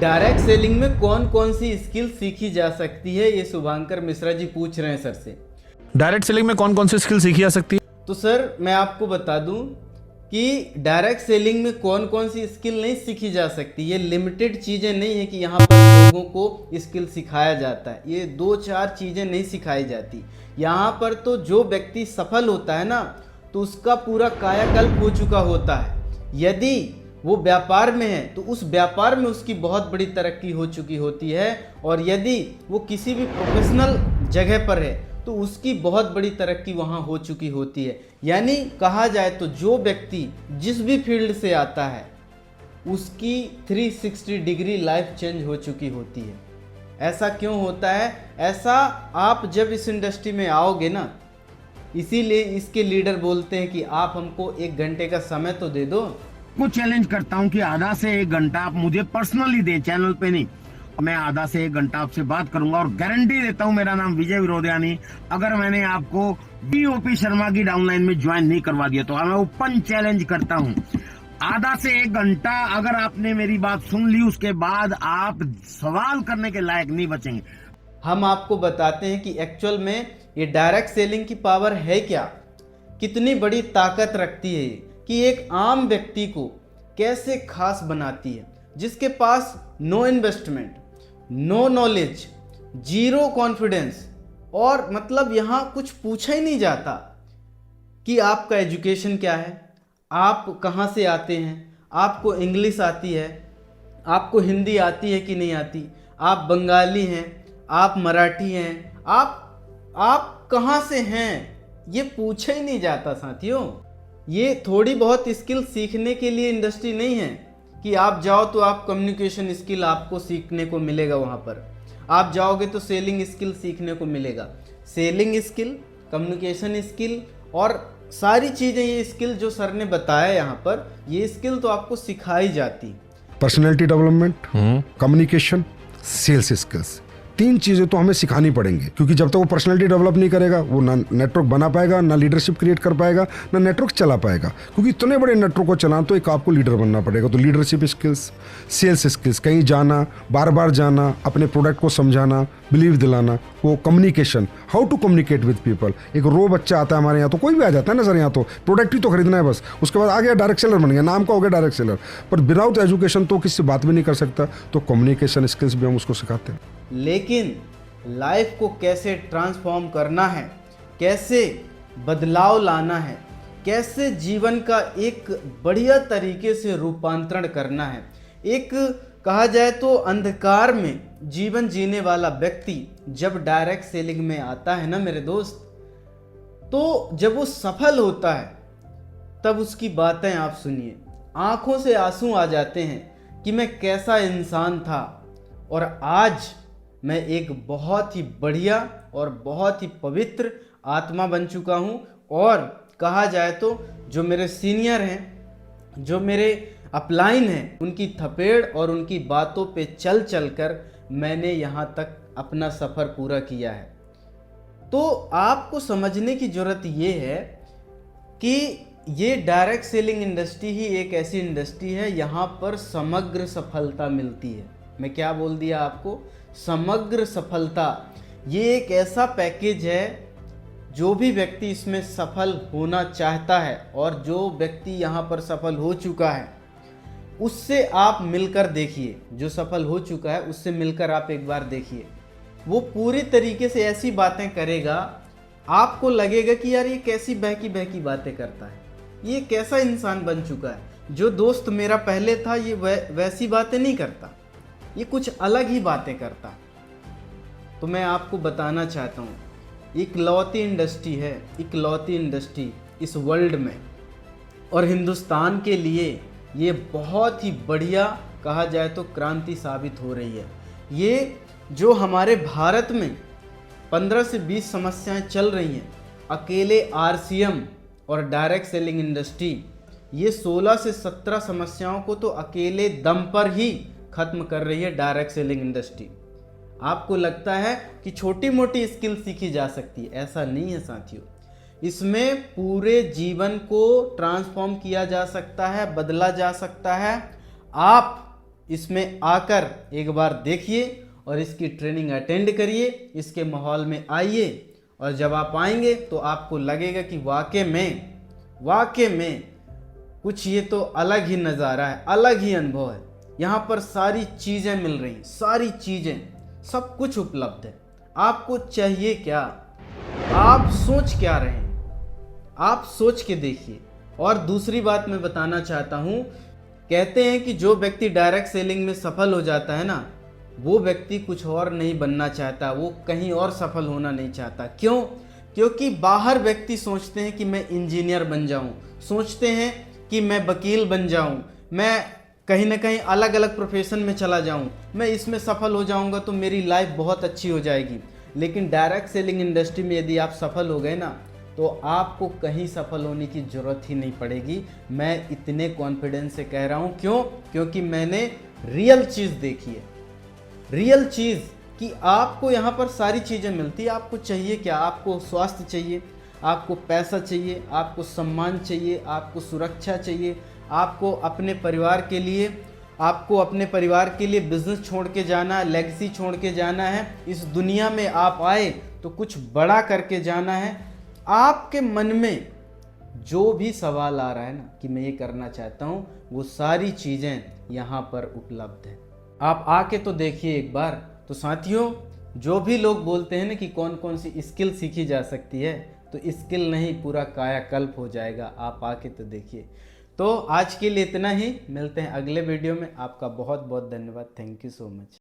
Direct selling में कौन कौन सी स्किल सीखी जा सकती है, ये शुभांकर मिश्रा जी पूछ रहे हैं सर से। डायरेक्ट सेलिंग में कौन कौन सी स्किल सीखी जा सकती है? तो सर मैं आपको बता दूं कि डायरेक्ट सेलिंग में कौन कौन सी स्किल नहीं सीखी जा सकती। ये लिमिटेड चीज़ें नहीं है कि यहाँ पर लोगों को स्किल सिखाया जाता है, ये 2-4 चीज़ें नहीं सिखाई जाती। यहाँ पर तो जो व्यक्ति सफल होता है ना, तो उसका पूरा कायाकल्प हो चुका होता है। यदि वो व्यापार में है तो उस व्यापार में उसकी बहुत बड़ी तरक्की हो चुकी होती है, और यदि वो किसी भी प्रोफेशनल जगह पर है तो उसकी बहुत बड़ी तरक्की वहाँ हो चुकी होती है। यानी कहा जाए तो जो व्यक्ति जिस भी फील्ड से आता है उसकी 360 डिग्री लाइफ चेंज हो चुकी होती है। ऐसा क्यों होता है? ऐसा आप जब इस इंडस्ट्री में आओगे ना, इसीलिए इसके लीडर बोलते हैं कि आप हमको 1 घंटे का समय तो दे दो। को चैलेंज करता हूं कि आधा से 1 घंटा आप मुझे पर्सनली दें, चैनल पे नहीं। मैं आधा से 1 घंटा आपसे बात करूंगा और गारंटी देता हूं, मेरा नाम विजय विरोधियानी, अगर मैंने आपको डीओपी शर्मा की डाउनलाइन में ज्वाइन नहीं करवा दिया तो मैं ओपन चैलेंज करता हूं, आधा से 1 घंटा अगर आपने मेरी बात सुन ली उसके बाद आप सवाल करने के लायक नहीं बचेंगे। हम आपको बताते हैं कि एक्चुअल में ये डायरेक्ट सेलिंग की पावर है क्या, कितनी बड़ी ताकत रखती है, कि एक आम व्यक्ति को कैसे खास बनाती है, जिसके पास no investment, no knowledge, zero confidence, और मतलब यहाँ कुछ पूछा ही नहीं जाता कि आपका एजुकेशन क्या है, आप कहाँ से आते हैं, आपको इंग्लिश आती है, आपको हिंदी आती है कि नहीं आती, आप बंगाली हैं, आप मराठी हैं, आप कहाँ से हैं, ये पूछा ही नहीं जाता साथियों। ये थोड़ी बहुत स्किल सीखने के लिए इंडस्ट्री नहीं है कि आप जाओ तो आप कम्युनिकेशन स्किल आपको सीखने को मिलेगा, वहाँ पर आप जाओगे तो सेलिंग स्किल सीखने को मिलेगा। सेलिंग स्किल, कम्युनिकेशन स्किल और सारी चीज़ें, ये स्किल जो सर ने बताया यहाँ पर, ये स्किल तो आपको सिखाई जाती। Personality development, communication, sales skills, 3 चीज़ें तो हमें सिखानी पड़ेंगी, क्योंकि जब तक वो पर्सनैलिटी डेवलप नहीं करेगा वो ना नेटवर्क बना पाएगा, ना लीडरशिप क्रिएट कर पाएगा, ना नेटवर्क चला पाएगा। क्योंकि इतने बड़े नेटवर्क को चलाना तो एक आपको लीडर बनना पड़ेगा। तो लीडरशिप स्किल्स, सेल्स स्किल्स, कहीं जाना, बार बार जाना, अपने प्रोडक्ट को समझाना, बिलीव दिलाना, वो communication, how to communicate with people. एक रो बच्चा आता है हमारे यहाँ, तो कोई भी आ जाता है ना सर, यहाँ तो प्रोडक्ट ही तो खरीदना है बस, उसके बाद आ गया डायरेक्ट सेलर बन गया, नाम का हो गया डायरेक्ट सेलर, पर विदाउट एजुकेशन तो किसी से बात भी नहीं कर सकता। तो कम्युनिकेशन स्किल्स भी हम उसको सिखाते हैं। लेकिन लाइफ को कैसे ट्रांसफॉर्म करना है, कैसे बदलाव लाना है, कैसे जीवन का एक बढ़िया तरीके से रूपांतरण करना है, एक कहा जाए तो अंधकार में जीवन जीने वाला व्यक्ति जब डायरेक्ट सेलिंग में आता है ना मेरे दोस्त, तो जब वो सफल होता है तब उसकी बातें आप सुनिए, आंखों से आंसू आ जाते हैं कि मैं कैसा इंसान था और आज मैं एक बहुत ही बढ़िया और बहुत ही पवित्र आत्मा बन चुका हूँ। और कहा जाए तो जो मेरे सीनियर हैं, जो मेरे अपलाइन हैं, उनकी थपेड़ और उनकी बातों पे चल चल कर मैंने यहाँ तक अपना सफ़र पूरा किया है। तो आपको समझने की ज़रूरत ये है कि ये डायरेक्ट सेलिंग इंडस्ट्री ही एक ऐसी इंडस्ट्री है, यहाँ पर समग्र सफलता मिलती है। मैं क्या बोल दिया आपको? समग्र सफलता। ये एक ऐसा पैकेज है, जो भी व्यक्ति इसमें सफल होना चाहता है और जो व्यक्ति यहाँ पर सफल हो चुका है उससे आप मिलकर देखिए, जो सफल हो चुका है उससे मिलकर आप एक बार देखिए, वो पूरी तरीके से ऐसी बातें करेगा, आपको लगेगा कि यार ये कैसी बहकी बहकी बातें करता है, ये कैसा इंसान बन चुका है। जो दोस्त मेरा पहले था ये वैसी बातें नहीं करता, ये कुछ अलग ही बातें करता। तो मैं आपको बताना चाहता हूँ, इकलौती इंडस्ट्री है, इकलौती इंडस्ट्री इस वर्ल्ड में, और हिंदुस्तान के लिए ये बहुत ही बढ़िया कहा जाए तो क्रांति साबित हो रही है। ये जो हमारे भारत में 15 से 20 समस्याएं चल रही हैं, अकेले आरसीएम और डायरेक्ट सेलिंग इंडस्ट्री ये 16 से 17 समस्याओं को तो अकेले दम पर ही खत्म कर रही है डायरेक्ट सेलिंग इंडस्ट्री। आपको लगता है कि छोटी मोटी स्किल सीखी जा सकती है, ऐसा नहीं है साथियों। इसमें पूरे जीवन को ट्रांसफॉर्म किया जा सकता है, बदला जा सकता है। आप इसमें आकर एक बार देखिए और इसकी ट्रेनिंग अटेंड करिए, इसके माहौल में आइए और जब आप आएंगे तो आपको लगेगा कि वाकई में कुछ ये तो अलग ही नज़ारा है, अलग ही अनुभव है। यहाँ पर सारी चीज़ें मिल रही, सारी चीज़ें, सब कुछ उपलब्ध है। आपको चाहिए क्या? आप सोच क्या रहे हैं? आप सोच के देखिए। और दूसरी बात मैं बताना चाहता हूँ, कहते हैं कि जो व्यक्ति डायरेक्ट सेलिंग में सफल हो जाता है ना, वो व्यक्ति कुछ और नहीं बनना चाहता, वो कहीं और सफल होना नहीं चाहता। क्यों? क्योंकि बाहर व्यक्ति सोचते हैं कि मैं इंजीनियर बन जाऊं, सोचते हैं कि मैं वकील बन जाऊं, मैं कहीं ना कहीं अलग अलग प्रोफेशन में चला जाऊं, मैं इसमें सफल हो जाऊंगा तो मेरी लाइफ बहुत अच्छी हो जाएगी। लेकिन डायरेक्ट सेलिंग इंडस्ट्री में यदि आप सफल हो गए ना, तो आपको कहीं सफल होने की ज़रूरत ही नहीं पड़ेगी। मैं इतने कॉन्फिडेंस से कह रहा हूँ। क्यों? क्योंकि मैंने रियल चीज़ देखी है, रियल चीज़ कि आपको यहाँ पर सारी चीज़ें मिलती है। आपको चाहिए क्या? आपको स्वास्थ्य चाहिए, आपको पैसा चाहिए, आपको सम्मान चाहिए, आपको सुरक्षा चाहिए, आपको अपने परिवार के लिए बिजनेस छोड़ के जाना है, लेगेसी छोड़ के जाना है। इस दुनिया में आप आए तो कुछ बड़ा करके जाना है। आपके मन में जो भी सवाल आ रहा है ना कि मैं ये करना चाहता हूँ, वो सारी चीज़ें यहाँ पर उपलब्ध है। आप आके तो देखिए एक बार। तो साथियों, जो भी लोग बोलते हैं ना कि कौन कौन सी स्किल सीखी जा सकती है, तो स्किल नहीं, पूरा कायाकल्प हो जाएगा। आप आके तो देखिए। तो आज के लिए इतना ही, मिलते हैं अगले वीडियो में। आपका बहुत बहुत धन्यवाद। Thank you so much.